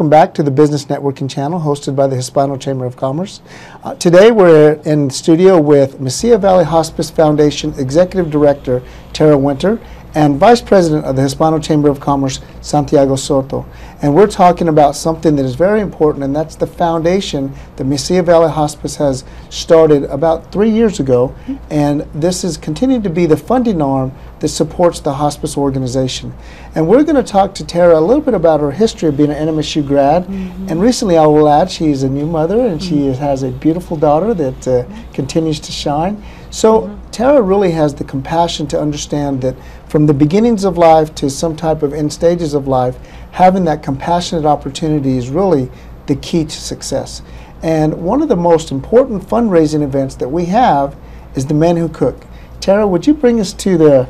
welcome back to the Business Networking channel hosted by the Hispano Chamber of Commerce. Today we're in the studio with Mesilla Valley Hospice Foundation Executive Director Tara Winter and Vice President of the Hispano Chamber of Commerce, Santiago Soto. And we're talking about something that is very important, and that's the foundation that Mesilla Valley Hospice has started about 3 years ago. And this is continuing to be the funding arm that supports the hospice organization. And we're going to talk to Tara a little bit about her history of being an NMSU grad. And recently, I will add, she's a new mother, and she has a beautiful daughter that continues to shine. So Tara really has the compassion to understand that from the beginnings of life to some type of end stages of life, having that compassionate opportunity is really the key to success. And one of the most important fundraising events that we have is the Men Who Cook. Tara, would you bring us to the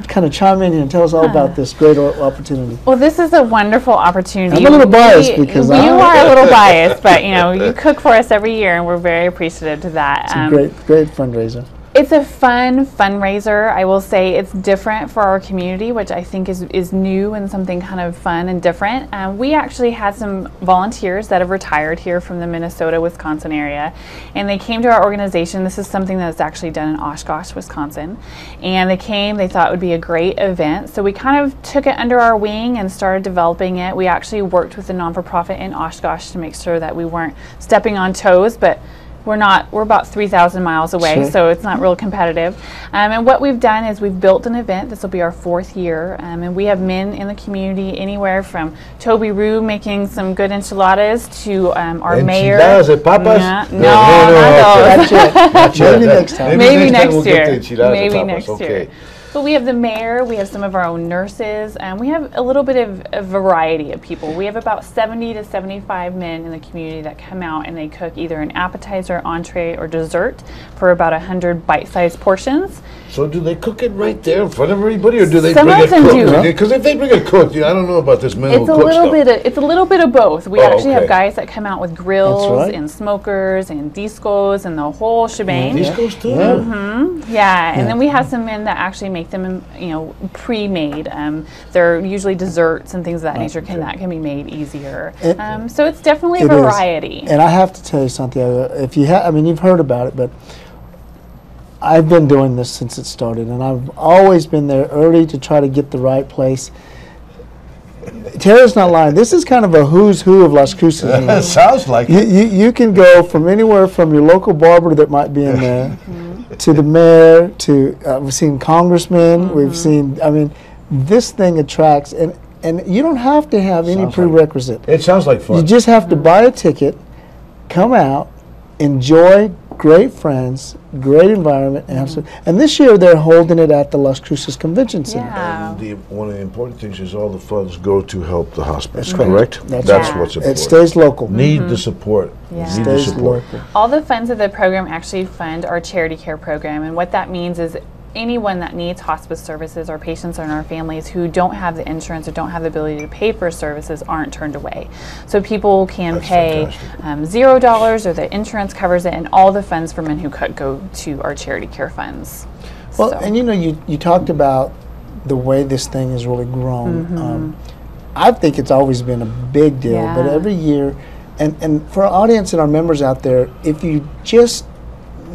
kind of chime in here and tell us all about this great opportunity? Well, this is a wonderful opportunity. I'm a little biased because you are a little biased, but you know, you cook for us every year, and we're very appreciative to that. It's a great fundraiser. It's a fun fundraiser. I will say it's different for our community, which I think is new and something kind of fun and different. We actually had some volunteers that have retired here from the Minnesota, Wisconsin area, and they came to our organization. This is something that's actually done in Oshkosh, Wisconsin, and they came, they thought it would be a great event, so we kind of took it under our wing and started developing it. We actually worked with a non-for-profit in Oshkosh to make sure that we weren't stepping on toes, but we're about 3,000 miles away, so it's not real competitive. And what we've done is we've built an event. This will be our 4th year, and we have men in the community anywhere from Toby Rue making some good enchiladas to our mayor. Enchiladas de papas? Yeah, not those. Maybe next time. Maybe next we'll year. get the enchiladas de Maybe papas. next Okay. year. But we have the mayor, we have some of our own nurses, and we have a little bit of a variety of people. We have about 70 to 75 men in the community that come out and they cook either an appetizer, entree, or dessert for about 100 bite-sized portions. So do they cook it right there in front of everybody, or do they Some bring of it them cooked? do. Because if they bring it cooked, I don't know about this Men Who It's a Cook little stuff. it's a little bit of both. We actually have guys that come out with grills right. and smokers and discos and the whole shebang. Discos too? Yeah, and then we have some men that actually make them, you know, pre-made. They're usually desserts and things of that nature that can be made easier. So it's definitely a variety. And I have to tell you, Santiago, if you have, I mean, you've heard about it, but I've been doing this since it started, and I've always been there early to try to get the right place. Tara's not lying. This is kind of a who's who of Las Cruces. It sounds like it. You can go from anywhere from your local barber that might be in there to the mayor to we've seen congressmen. We've seen. I mean, this thing attracts, and you don't have to have any prerequisite. It sounds like fun. You just have to buy a ticket, come out, enjoy great friends, great environment, and have some. And this year they're holding it at the Las Cruces Convention Center. Yeah. And one of the important things is all the funds go to help the hospice, correct? That's what's important. It stays local. Need the support. Yeah. Need the Stays support. local. All the funds of the program actually fund our charity care program, and what that means is anyone that needs hospice services, or patients in our families who don't have the insurance or don't have the ability to pay for services, aren't turned away. So people can pay $0, or the insurance covers it, and all the funds for Men Who Cook go to our charity care funds. Well, and you know, you talked about the way this thing has really grown. I think it's always been a big deal, but every year, and for our audience and our members out there, if you just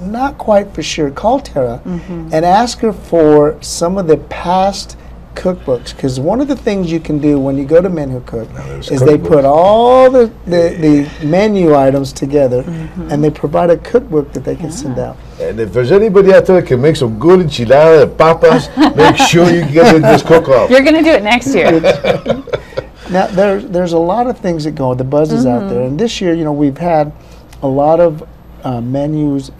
not quite for sure, call Tara and ask her for some of the past cookbooks, because one of the things you can do when you go to Men Who Cook is they put all the menu items together and they provide a cookbook that they can send out. And if there's anybody out there that can make some good enchilada de papas, make sure you get in this cook-off. You're going to do it next year. Now, there's a lot of things that go, the buzz is out there, and this year, you know, we've had a lot of venues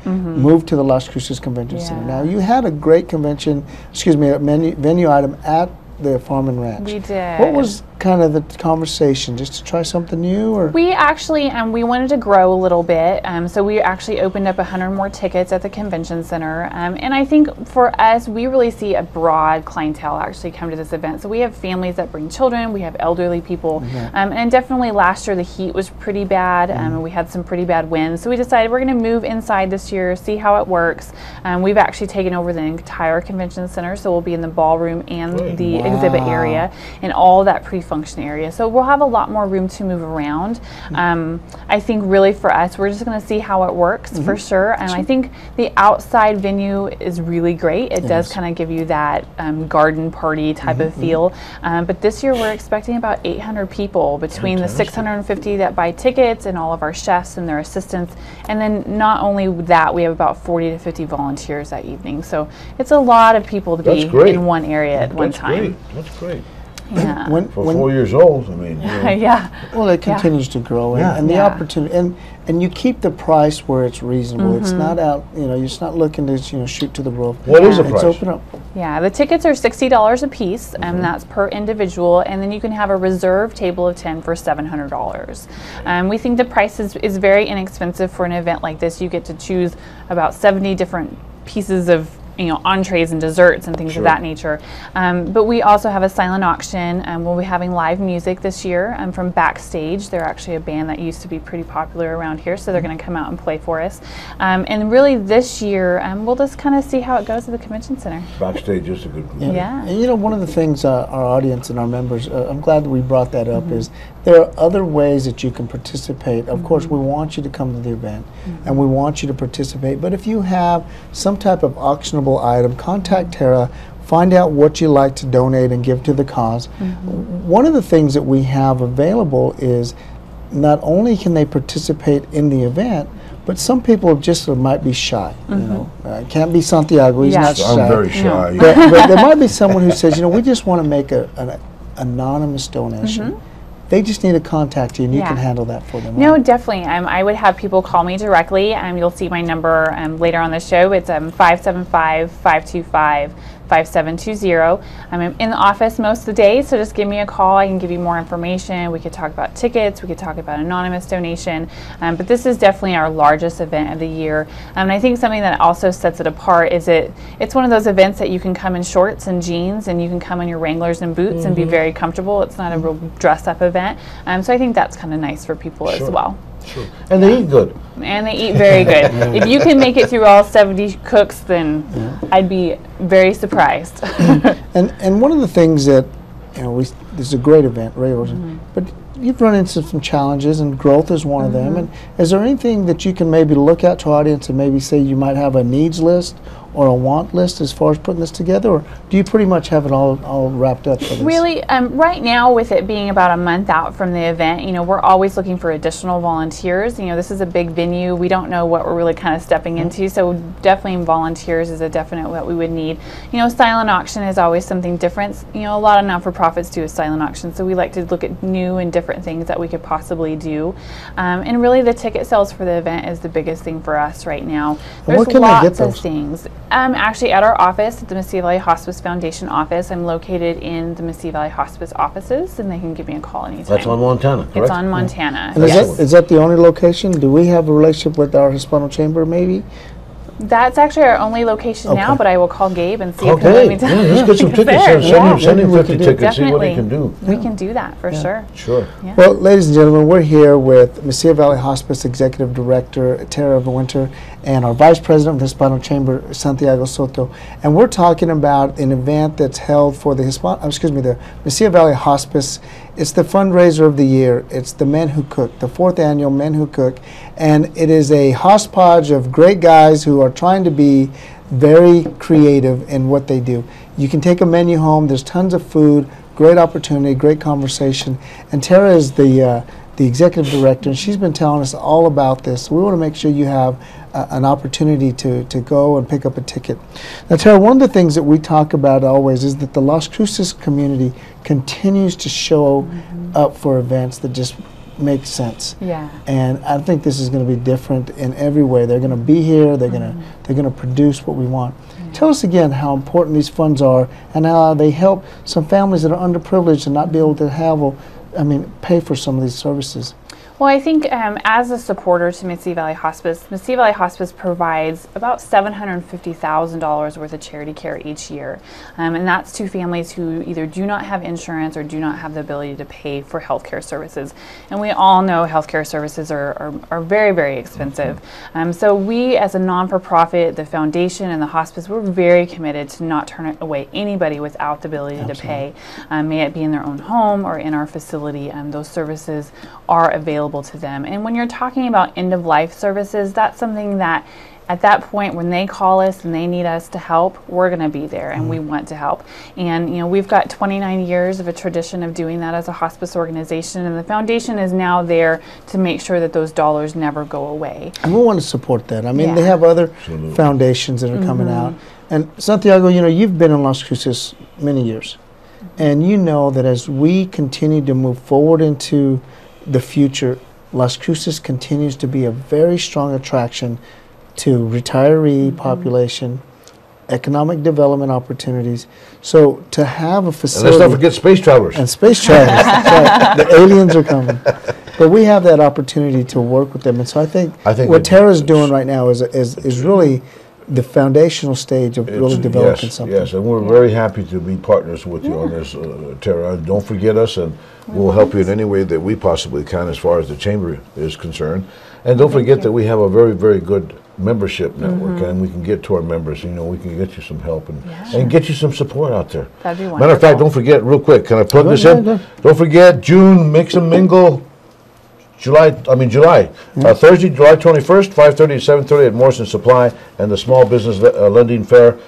moved to the Las Cruces Convention Center. Now, you had a great convention, a venue item at the Farm and Ranch. We did. What was kind of the conversation, just to try something new? Or we actually we wanted to grow a little bit, so we actually opened up 100 more tickets at the convention center, and I think for us, we really see a broad clientele actually come to this event. So we have families that bring children, we have elderly people, and definitely last year the heat was pretty bad, and we had some pretty bad winds, so we decided we're going to move inside this year, see how it works. We've actually taken over the entire convention center, so we'll be in the ballroom and the exhibit area, and all that pre multi-function area. So we'll have a lot more room to move around. I think really for us, we're just going to see how it works for sure. And I think the outside venue is really great. It does kind of give you that garden party type of feel. But this year we're expecting about 800 people between the 650 that buy tickets and all of our chefs and their assistants. And then not only that, we have about 40 to 50 volunteers that evening. So it's a lot of people to be in one area at one time. That's great. Yeah. For 4 years old, I mean. Yeah. Well, it continues to grow, and the opportunity, and you keep the price where it's reasonable. It's not out, you're just not looking to shoot to the roof. What is the price? It's open up. Yeah, the tickets are $60 a piece, and that's per individual, and then you can have a reserve table of 10 for $700. We think the price is very inexpensive for an event like this. You get to choose about 70 different pieces of entrees and desserts and things of that nature. But we also have a silent auction. We'll be having live music this year from Backstage. They're actually a band that used to be pretty popular around here, so they're going to come out and play for us. And really this year, we'll just kind of see how it goes at the convention center. Backstage is a good group. Yeah. And one of the things our audience and our members, I'm glad that we brought that up, is there are other ways that you can participate. Of course, we want you to come to the event, and we want you to participate. But if you have some type of auctionable item, contact Tara, find out what you like to donate and give to the cause. One of the things that we have available is not only can they participate in the event, but some people just might be shy. Can't be Santiago, he's not shy. I'm very shy. No. But there might be someone who says, we just want to make an anonymous donation. They just need to contact you, and you can handle that for them. No, definitely. I would have people call me directly. You'll see my number later on the show. It's 575-525-5720. I'm in the office most of the day, so just give me a call. I can give you more information. We could talk about tickets. We could talk about anonymous donation. But this is definitely our largest event of the year. And I think something that also sets it apart is it's one of those events that you can come in shorts and jeans, and you can come in your Wranglers and boots and be very comfortable. It's not a real dress-up event. So I think that's kind of nice for people as well. And they eat good. And they eat very good. If you can make it through all 70 cooks, then I'd be very surprised. And one of the things that, this is a great event, but you've run into some challenges, and growth is one of them. And is there anything that you can maybe look at to our audience and maybe say you might have a needs list or a want list as far as putting this together, or do you pretty much have it all wrapped up for this? Really, right now, with it being about a month out from the event, we're always looking for additional volunteers. This is a big venue. We don't know what we're really kind of stepping into, so definitely volunteers is a definite what we would need. Silent auction is always something different. A lot of not-for-profits do a silent auction, so we like to look at new and different things that we could possibly do. And really, the ticket sales for the event is the biggest thing for us right now. There's lots of things. Actually, at our office, at the Mesilla Valley Hospice Foundation office, I'm located in the Mesilla Valley Hospice offices, and they can give me a call anytime. That's on Montana, correct? It's on Montana. And is that the only location? Do we have a relationship with our Hispano Chamber, maybe? That's actually our only location now, but I will call Gabe and see if he'll Okay, let me tell let's get some tickets. Send him 50 tickets, see what he can do. We can do that for sure. Sure. Yeah. Well, ladies and gentlemen, we're here with Mesilla Valley Hospice Executive Director Tara Winter and our Vice President of the Hispano Chamber, Santiago Soto, and we're talking about an event that's held for the the Mesilla Valley Hospice. It's the fundraiser of the year. It's the Men Who Cook, the 4th annual Men Who Cook, and it is a hodgepodge of great guys who are trying to be very creative in what they do. You can take a menu home. There's tons of food, great opportunity, great conversation, and Tara is the executive director, and she's been telling us all about this. We want to make sure you have an opportunity to go and pick up a ticket. Now, Tara, one of the things that we talk about always is that the Las Cruces community continues to show up for events that just make sense. Yeah. And I think this is going to be different in every way. They're going to be here. They're going to produce what we want. Tell us again how important these funds are and how they help some families that are underprivileged and not be able to pay for some of these services. Well, I think as a supporter to Mesilla Valley Hospice provides about $750,000 worth of charity care each year. And that's to families who either do not have insurance or do not have the ability to pay for healthcare services. And we all know healthcare services are very, very expensive. So we, as a non-for-profit, the foundation and the hospice, we're very committed to not turn away anybody without the ability to pay. May it be in their own home or in our facility, those services are available to them. And when you're talking about end-of-life services, that's something that at that point when they call us and they need us to help, we're going to be there and we want to help. And you know, we've got 29 years of a tradition of doing that as a hospice organization, and the foundation is now there to make sure that those dollars never go away. And we want to support that. I mean, they have other foundations that are coming out. And Santiago, you know, you've been in Las Cruces many years, and you know that as we continue to move forward into the future, Las Cruces continues to be a very strong attraction to retiree population, economic development opportunities. So to have a facility... And let's not forget space travelers. And space travelers. Right. The aliens are coming. But we have that opportunity to work with them. And so I think what Tara's doing right now is really the foundational stage of really developing something. Yes, and we're very happy to be partners with you on this, Tara. Don't forget us, and we'll help you in any way that we possibly can as far as the Chamber is concerned. And don't forget that we have a very, very good membership network, and we can get to our members. You know, we can get you some help and get you some support out there. That'd be wonderful. Matter of fact, don't forget, real quick, can I plug this in? Don't forget, June, Mix and Mingle, Thursday, July 21st, 5:30 to 7:30 at Morrison Supply, and the Small Business Lending Fair,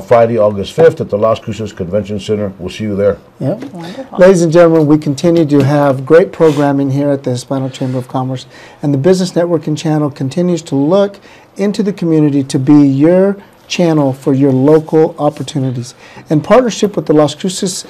Friday, August 5th at the Las Cruces Convention Center. We'll see you there. Yep. Wonderful. Ladies and gentlemen, we continue to have great programming here at the Hispano Chamber of Commerce, and the Business Networking channel continues to look into the community to be your channel for your local opportunities. In partnership with the Las Cruces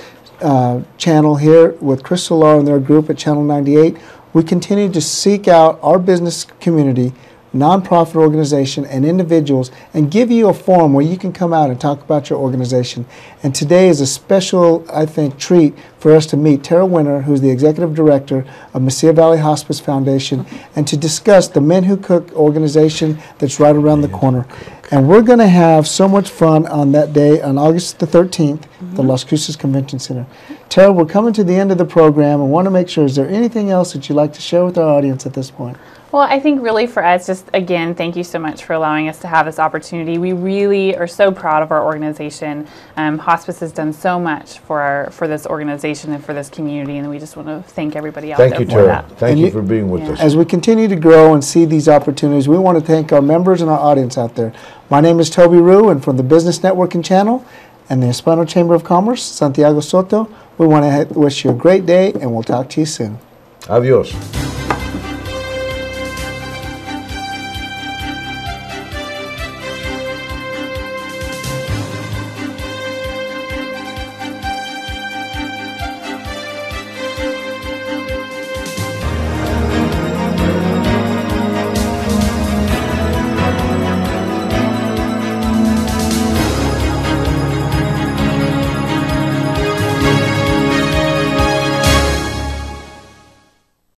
channel here with Chris Solar and their group at Channel 98, we continue to seek out our business community, nonprofit organization, and individuals, and give you a forum where you can come out and talk about your organization. And today is a special, I think, treat for us to meet Tara Winter, who's the Executive Director of Mesilla Valley Hospice Foundation, and to discuss the Men Who Cook organization that's right around the corner. And we're going to have so much fun on that day, on August the 13th, the Las Cruces Convention Center. Tara, we're coming to the end of the program and want to make sure, is there anything else that you'd like to share with our audience at this point? Well, I think really for us, just again, thank you so much for allowing us to have this opportunity. We really are so proud of our organization. Hospice has done so much for this organization and for this community, and we just want to thank everybody out there for that. Thank you, Tara. Thank you for being with us. As we continue to grow and see these opportunities, we want to thank our members and our audience out there. My name is Toby Rue, and from the Business Networking Channel and the Hispano Chamber of Commerce, Santiago Soto, we want to wish you a great day, and we'll talk to you soon. Adios.